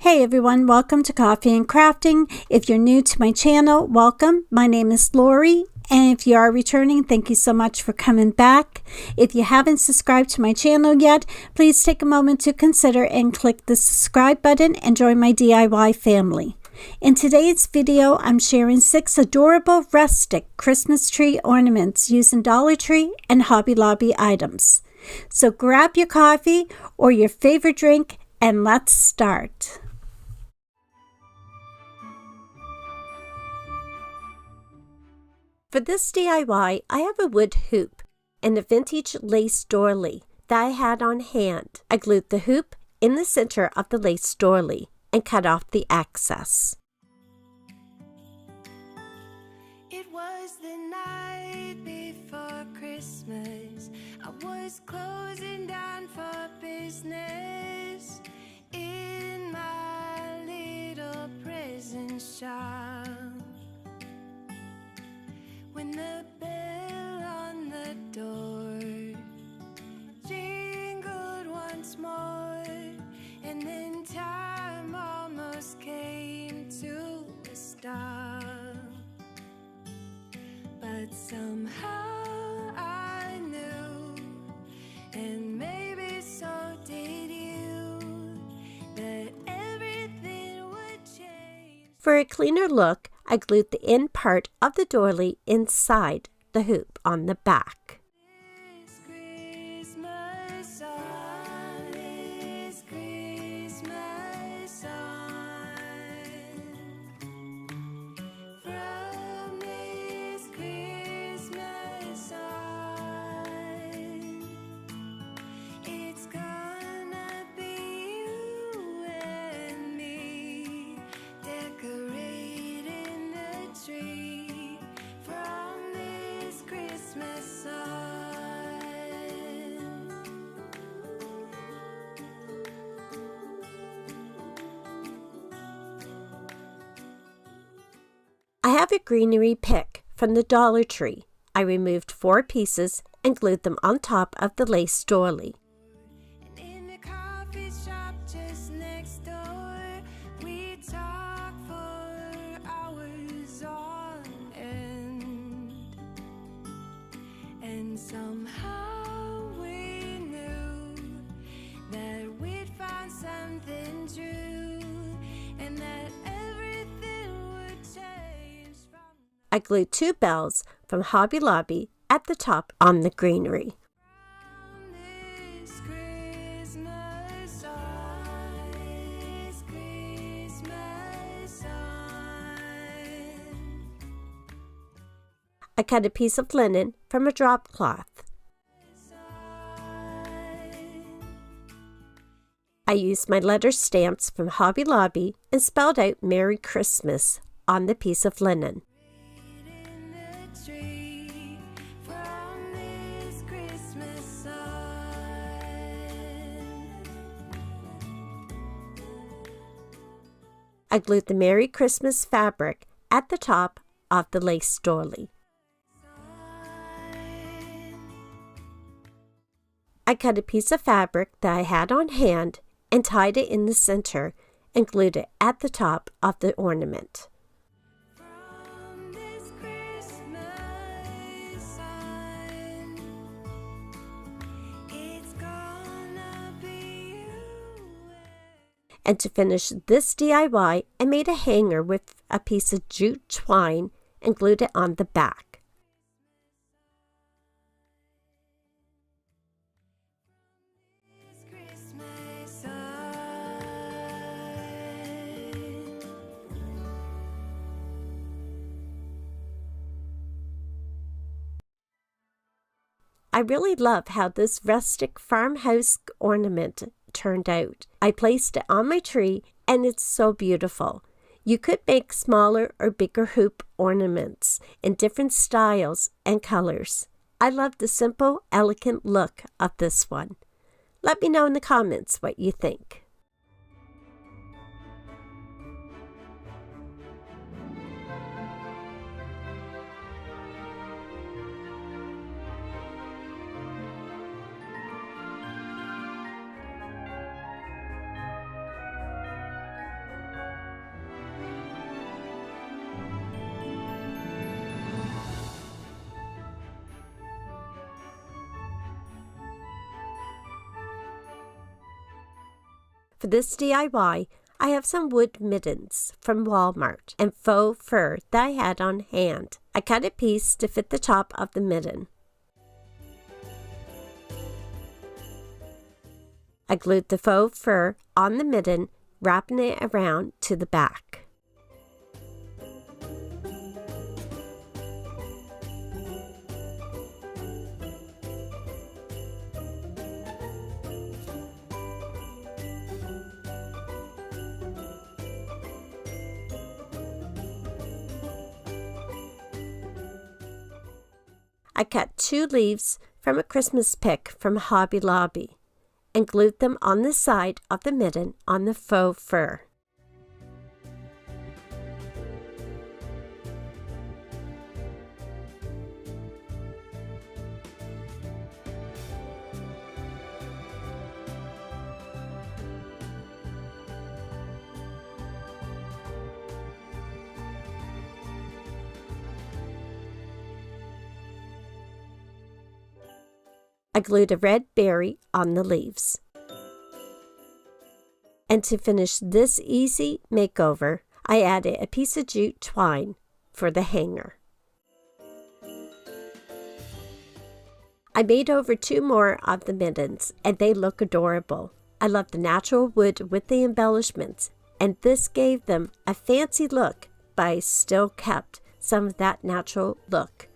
Hey everyone, welcome to Coffee and Crafting. If you're new to my channel, welcome. My name is Lori, and if you are returning, thank you so much for coming back. If you haven't subscribed to my channel yet, please take a moment to consider and click the subscribe button and join my DIY family. In today's video, I'm sharing 6 adorable rustic Christmas tree ornaments using Dollar Tree and Hobby Lobby items. So grab your coffee or your favorite drink and let's start. For this DIY, I have a wood hoop and a vintage lace doily that I had on hand. I glued the hoop in the center of the lace doily and cut off the excess. It was the night before Christmas. I was closing down for business in my little present shop. When the bell on the door jingled once more, and then time almost came to a stop. But somehow I knew, and maybe so did you, that everything would change. For a cleaner look, I glued the end part of the doily inside the hoop on the back. This Christmas on, this Christmas on, from this Christmas on, it's gonna be you and me decorating the tree from this Christmas on. I have a greenery pick from the Dollar Tree. I removed 4 pieces and glued them on top of the lace doily. And in the coffee shop just next door, we talk for hours on end. And somehow we knew that we'd found something true, and that everything would change from I glued 2 bells from Hobby Lobby at the top on the greenery. this Christmas on, this Christmas on. I cut a piece of linen from a drop cloth. I used my letter stamps from Hobby Lobby and spelled out Merry Christmas on the piece of linen. In the tree from this Christmas on. I glued the Merry Christmas fabric at the top of the lace doily. I cut a piece of fabric that I had on hand and tied it in the center and glued it at the top of the ornament. From this Christmas on, it's gonna be you. And to finish this DIY, I made a hanger with a piece of jute twine and glued it on the back. This Christmas on. I really love how this rustic farmhouse ornament turned out. I placed it on my tree and it's so beautiful. You could make smaller or bigger hoop ornaments in different styles and colors. I love the simple, elegant look of this one. Let me know in the comments what you think. For this DIY, I have some wood mittens from Walmart and faux fur that I had on hand. I cut a piece to fit the top of the mitten. I glued the faux fur on the mitten, wrapping it around to the back. I cut 2 leaves from a Christmas pick from Hobby Lobby and glued them on the side of the mitten on the faux fur. I glued a red berry on the leaves. And to finish this easy makeover, I added a piece of jute twine for the hanger. I made over 2 more of the mittens, and they look adorable. I love the natural wood with the embellishments, and this gave them a fancy look, but I still kept some of that natural look.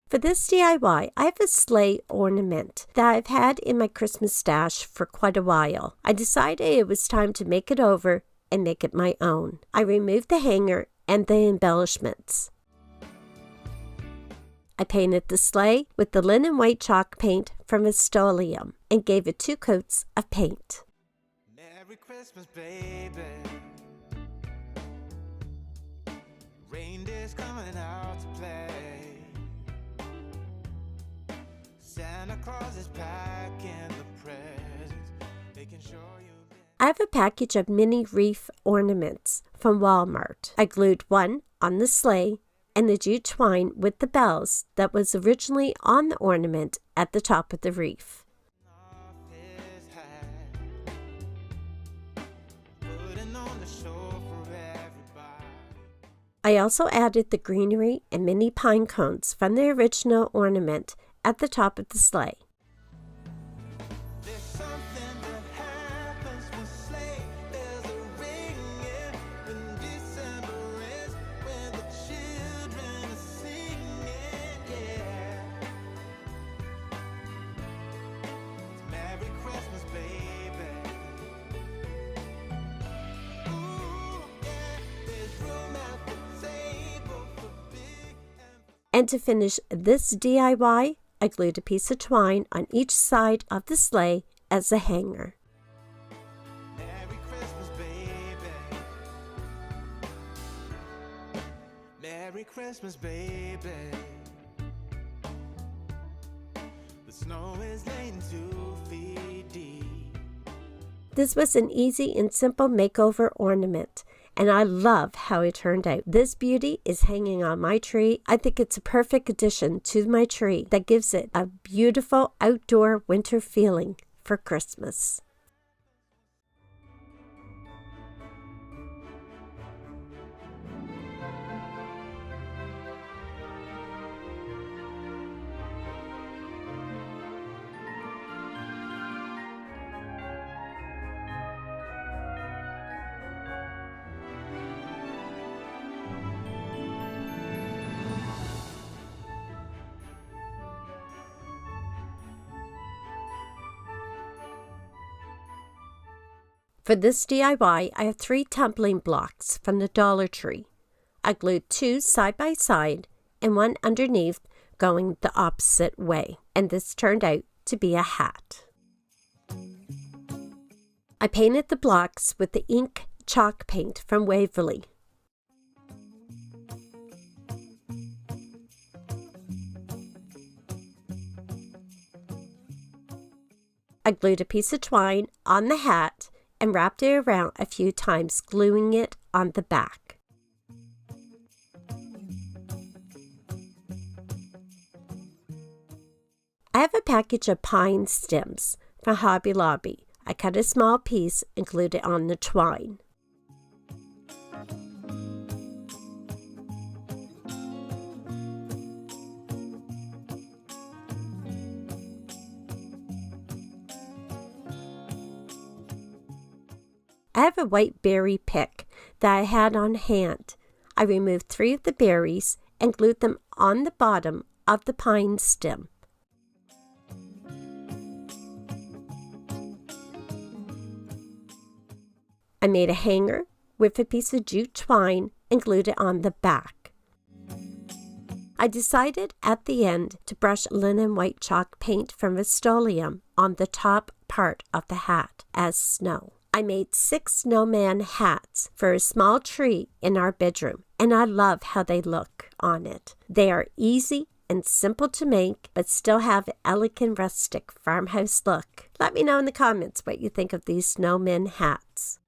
For this DIY, I have a sleigh ornament that I've had in my Christmas stash for quite a while. I decided it was time to make it over and make it my own. I removed the hanger and the embellishments. I painted the sleigh with the linen white chalk paint from Rust-Oleum and gave it 2 coats of paint. Merry Christmas, baby. Reindeer's coming out to play. Santa Claus is packing the presents, making sure you've been... I have a package of mini wreath ornaments from Walmart. I glued one on the sleigh and the jute twine with the bells that was originally on the ornament at the top of the wreath. off his hat, putting on the show for everybody. I also added the greenery and mini pine cones from the original ornament at the top of the sleigh. There's something that happens when sleigh bells are ringing, when December is, when the children are singing, yeah. It's Merry Christmas, baby. Ooh, yeah, there's room at the table for big And to finish this DIY, I glued a piece of twine on each side of the sleigh as a hanger. Merry Christmas, baby. Merry Christmas, baby. The snow is laying 2 feet deep. This was an easy and simple makeover ornament, and I love how it turned out. This beauty is hanging on my tree. I think it's a perfect addition to my tree that gives it a beautiful outdoor winter feeling for Christmas. For this DIY, I have 3 tumbling blocks from the Dollar Tree. I glued 2 side by side and 1 underneath going the opposite way, and this turned out to be a hat. I painted the blocks with the ink chalk paint from Waverly. I glued a piece of twine on the hat and wrapped it around a few times, gluing it on the back. I have a package of pine stems from Hobby Lobby. I cut a small piece and glued it on the twine. I have a white berry pick that I had on hand. I removed 3 of the berries and glued them on the bottom of the pine stem. I made a hanger with a piece of jute twine and glued it on the back. I decided at the end to brush linen white chalk paint from Rust-Oleum on the top part of the hat as snow. I made 6 snowman hats for a small tree in our bedroom, and I love how they look on it. They are easy and simple to make, but still have an elegant rustic farmhouse look. Let me know in the comments what you think of these snowman hats.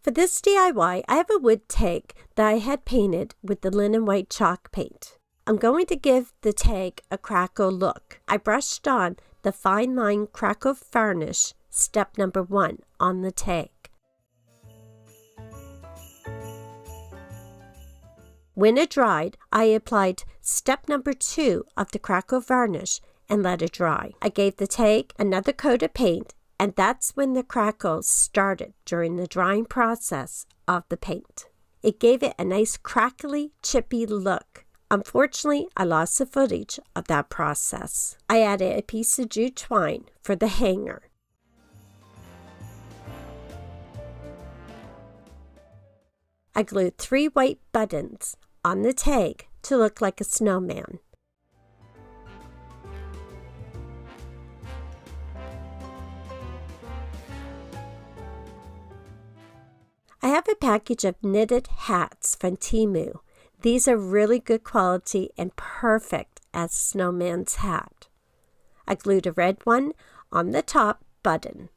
For this DIY, I have a wood tag that I had painted with the linen white chalk paint. I'm going to give the tag a crackle look. I brushed on the fine line crackle varnish, step number 1, on the tag. When it dried, I applied step number 2 of the crackle varnish and let it dry. I gave the tag another coat of paint, and that's when the crackles started during the drying process of the paint. It gave it a nice crackly, chippy look. Unfortunately, I lost the footage of that process. I added a piece of jute twine for the hanger. I glued 3 white buttons on the tag to look like a snowman. I have a package of knitted hats from Temu. These are really good quality and perfect as a snowman's hat. I glued a red one on the top button.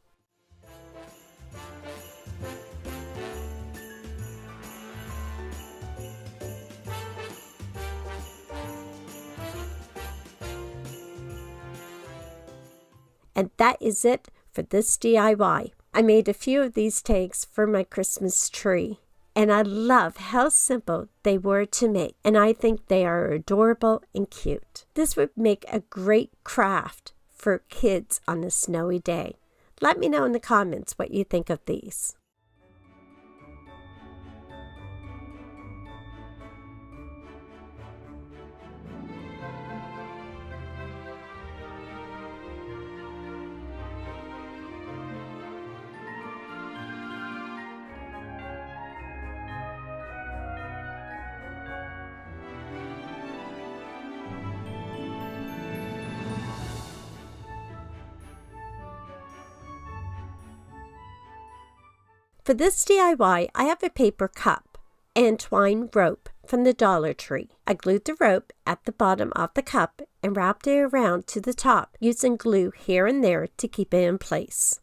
And that is it for this DIY. I made a few of these tags for my Christmas tree, and I love how simple they were to make, and I think they are adorable and cute. This would make a great craft for kids on a snowy day. Let me know in the comments what you think of these. For this DIY, I have a paper cup and twine rope from the Dollar Tree. I glued the rope at the bottom of the cup and wrapped it around to the top, using glue here and there to keep it in place.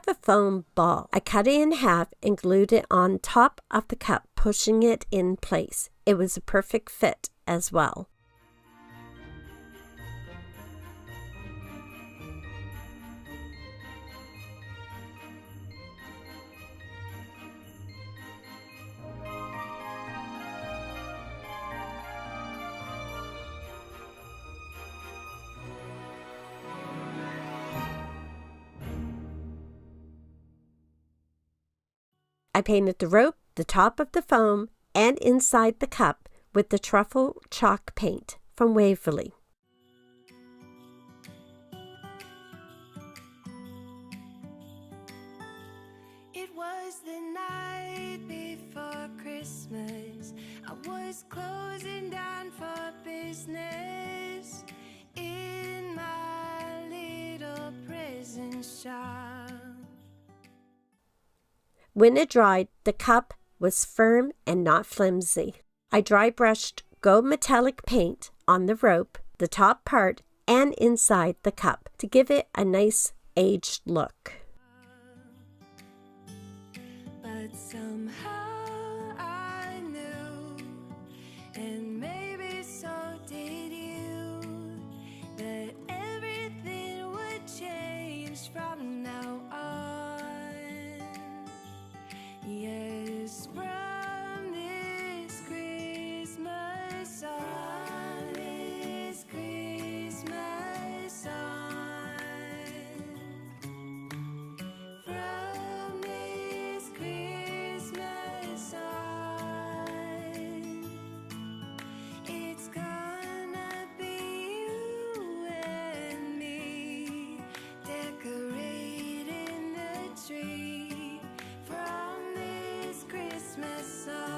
have a foam ball. I cut it in half and glued it on top of the cup, pushing it in place. It was a perfect fit as well. I painted the rope, the top of the foam, and inside the cup with the truffle chalk paint from Waverly. It was the night before Christmas. I was closing down for business in my little prison shop. When it dried, the cup was firm and not flimsy. I dry brushed gold metallic paint on the rope, the top part, and inside the cup to give it a nice aged look. But somehow I knew, and maybe so did you, that everything would change from now on. Yes, from this Christmas on, this Christmas on, from this Christmas on, it's gonna be you and me decorating the tree from this Christmas on.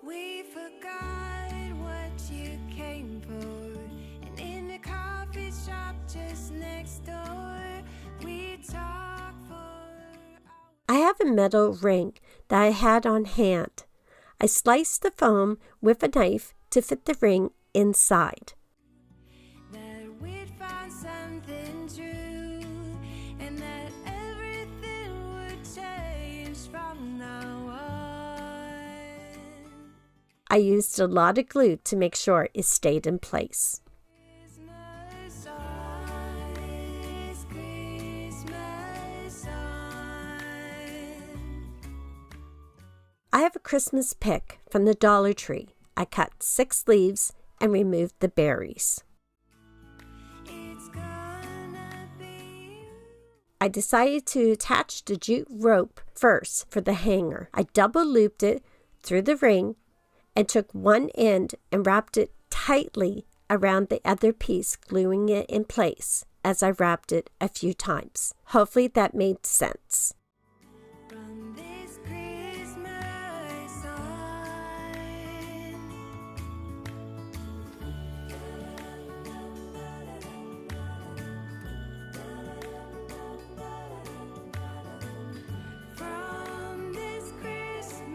We forgot what you came for, and in the coffee shop just next door, we talked for hours. I have a metal ring that I had on hand. I sliced the foam with a knife to fit the ring inside. That we'd found something true, and that everything would change from now on. I used a lot of glue to make sure it stayed in place. Christmas on, this Christmas on. I have a Christmas pick from the Dollar Tree. I cut 6 leaves and removed the berries. It's gonna be you. I decided to attach the jute rope first for the hanger. I double looped it through the ring and took one end and wrapped it tightly around the other piece, gluing it in place as I wrapped it a few times. Hopefully that made sense. From this Christmas on. From this Christmas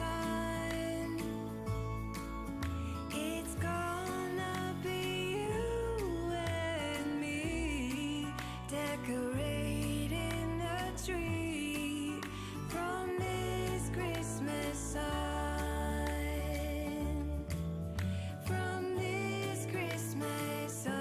on. It's gonna be you and me decorating the tree from this Christmas on. From this Christmas on.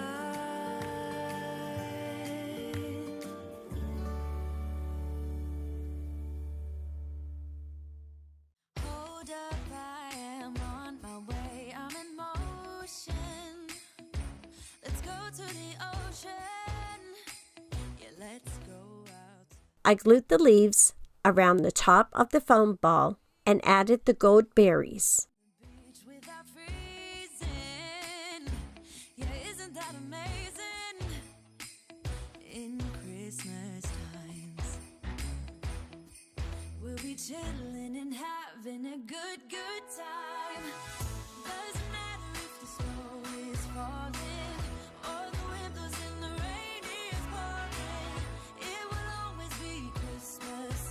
Hold up, I am on my way. I'm in motion. Let's go to the ocean. Yeah, let's go out. I glued the leaves around the top of the foam ball and added the gold berries. Beach without freezing. Yeah, isn't that amazing? In Christmas times, we'll be chilling and having a good time. Doesn't matter if the snow is falling or the wind blows and the rain is pouring. It will always be Christmas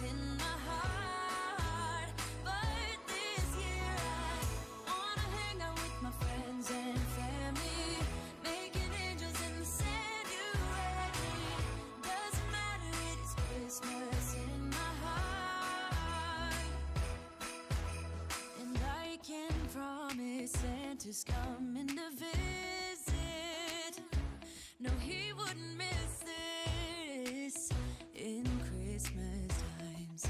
Santa's coming to visit. No, he wouldn't miss this in Christmas times.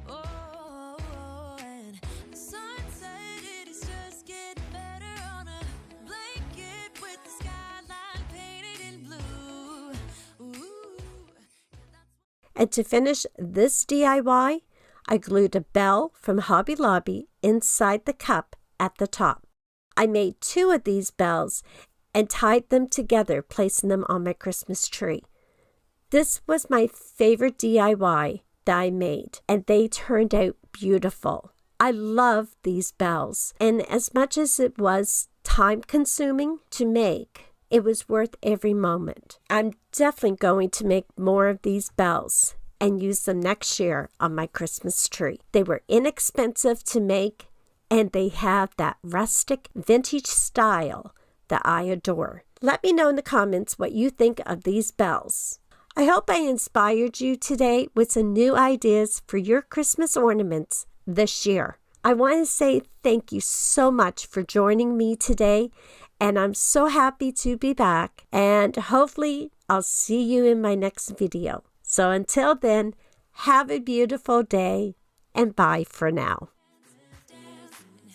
Oh, and the sun said it is just getting better on a blanket with the skyline painted in blue. Ooh. And to finish this DIY, I glued a bell from Hobby Lobby inside the cup at the top. I made 2 of these bells and tied them together, placing them on my Christmas tree. This was my favorite DIY that I made, and they turned out beautiful. I love these bells, and as much as it was time-consuming to make, it was worth every moment. I'm definitely going to make more of these bells and use them next year on my Christmas tree. They were inexpensive to make, and they have that rustic vintage style that I adore. Let me know in the comments what you think of these bells. I hope I inspired you today with some new ideas for your Christmas ornaments this year. I want to say thank you so much for joining me today, and I'm so happy to be back, and hopefully I'll see you in my next video. So until then, have a beautiful day, and bye for now.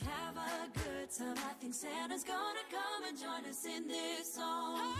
Have a good time. I think Santa's gonna come and join us in this song.